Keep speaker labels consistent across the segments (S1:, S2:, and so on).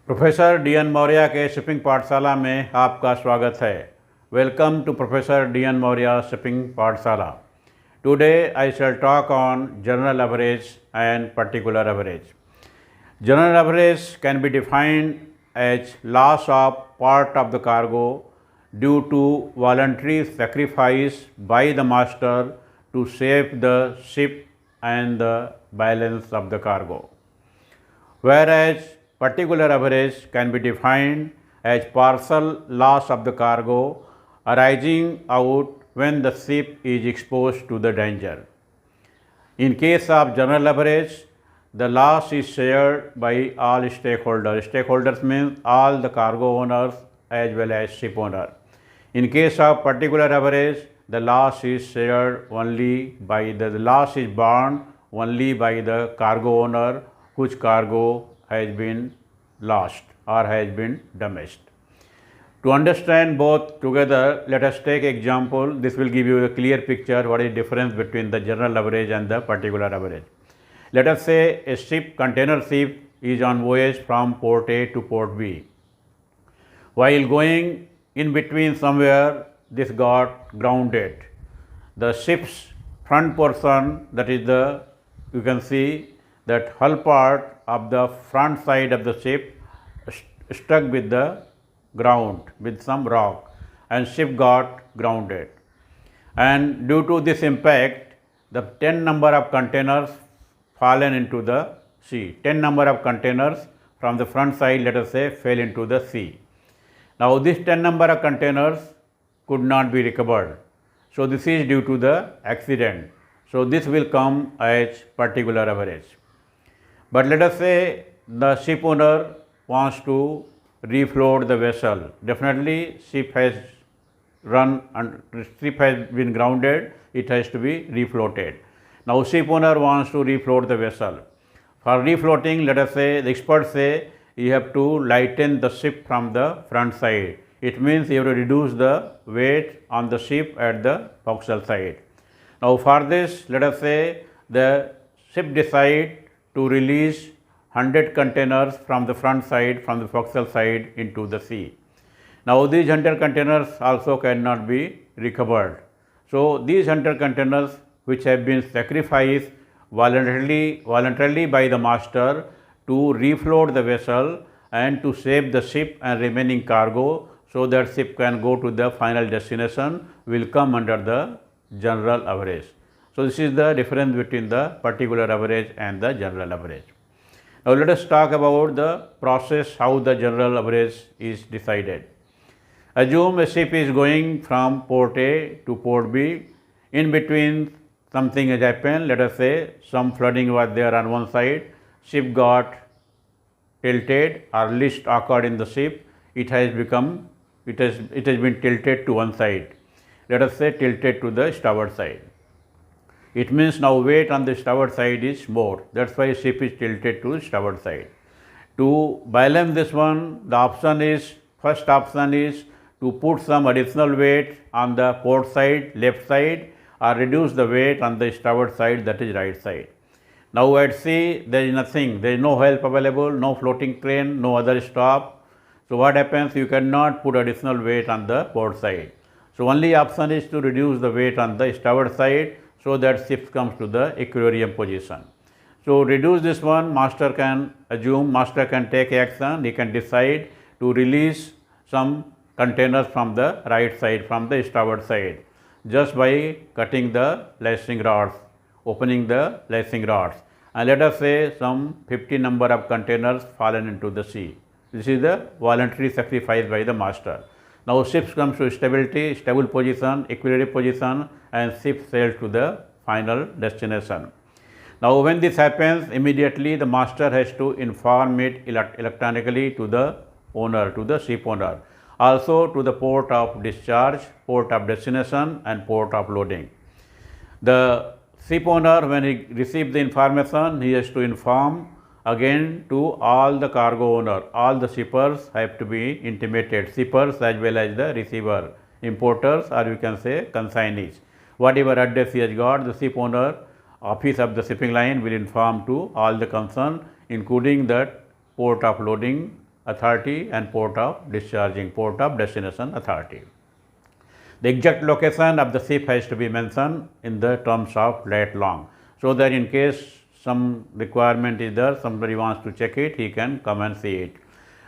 S1: Professor D N. Maurya के shipping पाठशाला में आपका स्वागत है। Welcome to professor D N. Maurya shipping Pathshala. Today I shall talk on general average and particular average. General average can be defined as loss of part of the cargo due to voluntary sacrifice by the master to save the ship and the balance of the cargo. Whereas particular average can be defined as partial loss of the cargo arising out when the ship is exposed to the danger. In case of general average, the loss is shared by all stakeholders. Stakeholders means all the cargo owners as well as ship owner. In case of particular average, the loss is shared only by the loss is borne only by the cargo owner whose cargo has been lost or has been damaged. To understand both together, let us take example. This will give you a clear picture what is the difference between the general average and the particular average. Let us say a ship, container ship is on voyage from port A to port B. While going in between somewhere, this got grounded. The ship's front portion, that is the, you can see that hull part of the front side of the ship stuck with the ground with some rock and ship got grounded. And due to this impact, the 10 number of containers fallen into the sea. 10 number of containers from the front side, let us say, fell into the sea. Now, this 10 number of containers could not be recovered. So, this is due to the accident. So, this will come as particular average. But let us say the ship owner wants to refloat the vessel. Definitely ship has run and ship has been grounded, it has to be refloated. Now ship owner wants to refloat the vessel. For refloating, let us say the experts say you have to lighten the ship from the front side. It means you have to reduce the weight on the ship at the forecastle side. Now for this, let us say the ship decide to release 100 containers from the front side, from the forecastle side into the sea. Now these 100 containers also cannot be recovered. So these 100 containers which have been sacrificed voluntarily by the master to refloat the vessel and to save the ship and remaining cargo so that ship can go to the final destination will come under the general average. So this is the difference between the particular average and the general average. Now let us talk about the process how the general average is decided. Assume a ship is going from port A to port B. In between something has happened, let us say some flooding was there on one side, ship got tilted or list occurred in the ship, it has been tilted to one side. Let us say tilted to the starboard side. It means now weight on the starboard side is more. That's why ship is tilted to starboard side. To balance this one, the first option is to put some additional weight on the port side, left side, or reduce the weight on the starboard side, that is right side. Now at sea, there is nothing, there is no help available, no floating crane, no other stop. So what happens? You cannot put additional weight on the port side. So only option is to reduce the weight on the starboard side so that ship comes to the equilibrium position. So reduce this one, master can take action, he can decide to release some containers from the right side, from the starboard side, just by cutting the lashing rods, opening the lashing rods, and let us say some 50 number of containers fallen into the sea. This is the voluntary sacrifice by the master. Now ship comes to stable position, equilibrium position, and ship sails to the final destination. Now when this happens, immediately the master has to inform it electronically to the owner, to the ship owner, also to the port of discharge, port of destination, and port of loading. The ship owner, when he receives the information, he has to inform again to all the cargo owner. All the shippers have to be intimated, shippers as well as the receiver, importers, or you can say consignees. Whatever address he has got, the ship owner, office of the shipping line will inform to all the concerned, including the port of loading authority and port of discharging, port of destination authority. The exact location of the ship has to be mentioned in the terms of lat long, so that in case some requirement is there, somebody wants to check it, he can come and see it.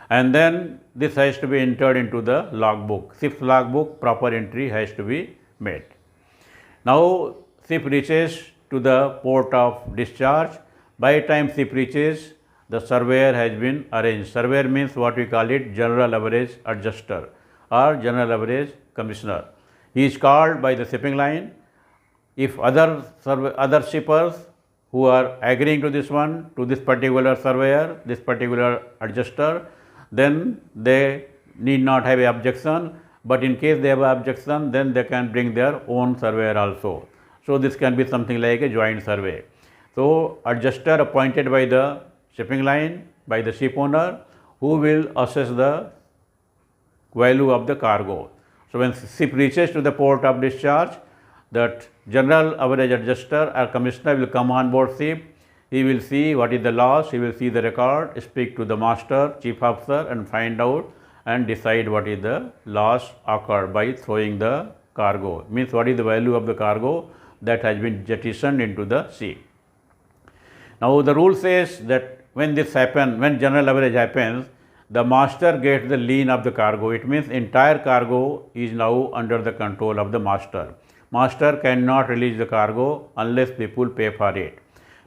S1: And then this has to be entered into the logbook. Ship's logbook, proper entry has to be made. Now ship reaches to the port of discharge. By the time ship reaches, the surveyor has been arranged. Surveyor means what we call it, general average adjuster or general average commissioner. He is called by the shipping line. If other shippers who are agreeing to this one, to this particular surveyor, this particular adjuster, then they need not have a objection, but in case they have an objection, then they can bring their own surveyor also. So this can be something like a joint survey. So adjuster appointed by the shipping line, by the ship owner, who will assess the value of the cargo. So when ship reaches to the port of discharge, that general average adjuster or commissioner will come on board ship. He will see what is the loss, he will see the record, speak to the master, chief officer, and find out and decide what is the loss occurred by throwing the cargo. Means what is the value of the cargo that has been jettisoned into the sea. Now the rule says that when this happens, when general average happens, the master gets the lien of the cargo. It means entire cargo is now under the control of the master. Master cannot release the cargo unless people pay for it.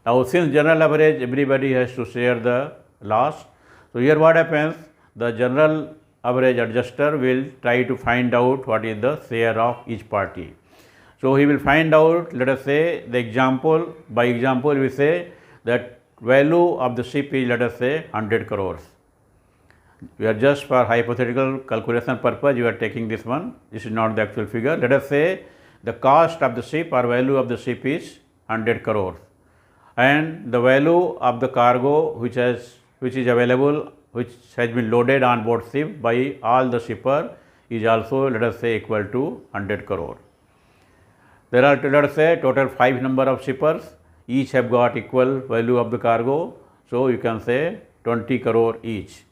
S1: Now since general average, everybody has to share the loss. So here what happens, the general average adjuster will try to find out what is the share of each party. So he will find out, let us say the example, by example we say that value of the ship is, let us say, 100 crores. We are just for hypothetical calculation purpose, you are taking this one. This is not the actual figure. Let us say the cost of the ship or value of the ship is 100 crores. And the value of the cargo which is available, which has been loaded on board ship by all the shipper, is also, let us say, equal to 100 crore. There are, let us say, total 5 number of shippers, each have got equal value of the cargo. So you can say 20 crore each.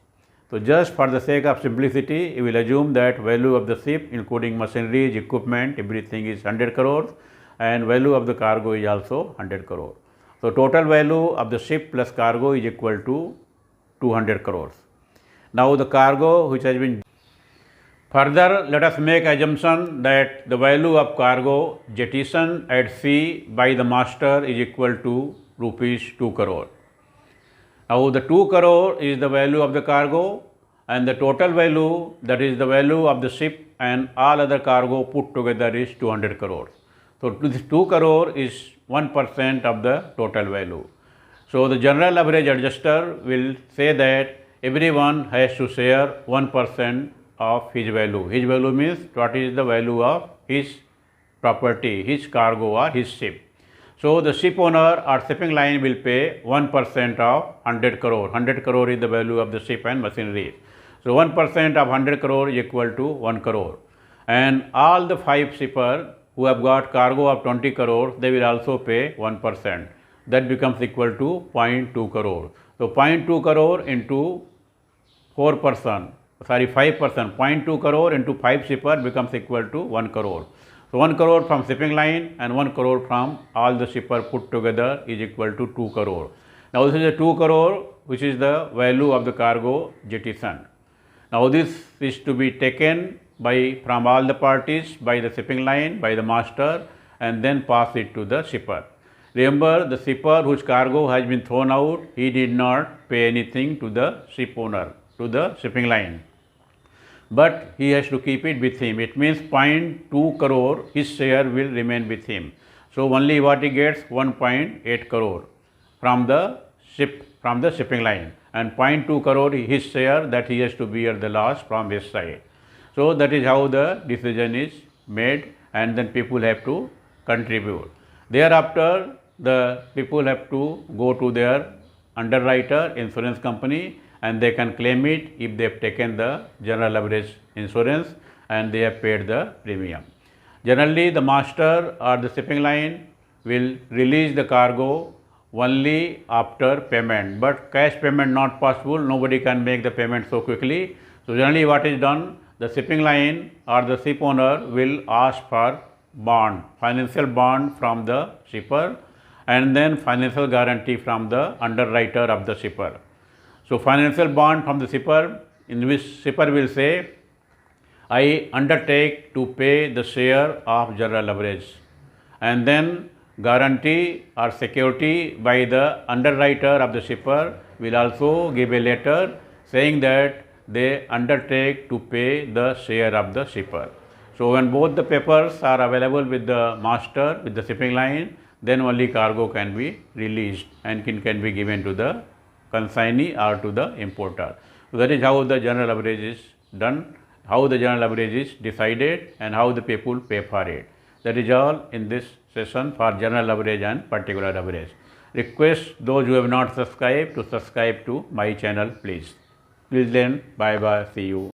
S1: So just for the sake of simplicity, you will assume that value of the ship, including machinery, equipment, everything is 100 crores, and value of the cargo is also 100 crore. So total value of the ship plus cargo is equal to 200 crores. Now the cargo which has been, further let us make assumption that the value of cargo jettisoned at sea by the master is equal to rupees 2 crore. Now the 2 crore is the value of the cargo, and the total value, that is the value of the ship and all other cargo put together, is 200 crores. So this 2 crore is 1% of the total value. So the general average adjuster will say that everyone has to share 1% of his value. His value means what is the value of his property, his cargo or his ship. So the ship owner or shipping line will pay 1% of 100 crore. 100 crore is the value of the ship and machinery. So 1% of 100 crore is equal to 1 crore. And all the 5 shippers who have got cargo of 20 crore, they will also pay 1%. That becomes equal to 0.2 crore. So 0.2 crore into 5%, 0.2 crore into 5 shippers becomes equal to 1 crore. So 1 crore from shipping line and 1 crore from all the shippers put together is equal to 2 crore. Now this is a 2 crore which is the value of the cargo jettisoned. Now this is to be taken from all the parties, by the shipping line, by the master, and then pass it to the shipper. Remember, the shipper whose cargo has been thrown out, he did not pay anything to the ship owner, to the shipping line, but he has to keep it with him. It means 0.2 crore, his share will remain with him. So only what he gets, 1.8 crore from the shipping line, and 0.2 crore his share, that he has to bear the loss from his side. So that is how the decision is made, and then people have to contribute. Thereafter, the people have to go to their underwriter, insurance company, and they can claim it if they have taken the general average insurance and they have paid the premium. Generally, the master or the shipping line will release the cargo only after payment, but cash payment not possible, nobody can make the payment so quickly. So generally what is done, the shipping line or the ship owner will ask for bond, financial bond from the shipper, and then financial guarantee from the underwriter of the shipper. So financial bond from the shipper, in which shipper will say, I undertake to pay the share of general leverage, and then guarantee or security by the underwriter of the shipper will also give a letter saying that they undertake to pay the share of the shipper. So when both the papers are available with the master, with the shipping line, then only cargo can be released and can be given to the consignee or to the importer. So that is how the general leverage is done, how the general leverage is decided, and how the people pay for it. That is all in this session for general leverage and particular leverage. Request those who have not subscribed to subscribe to my channel, please. Till then, bye bye, see you.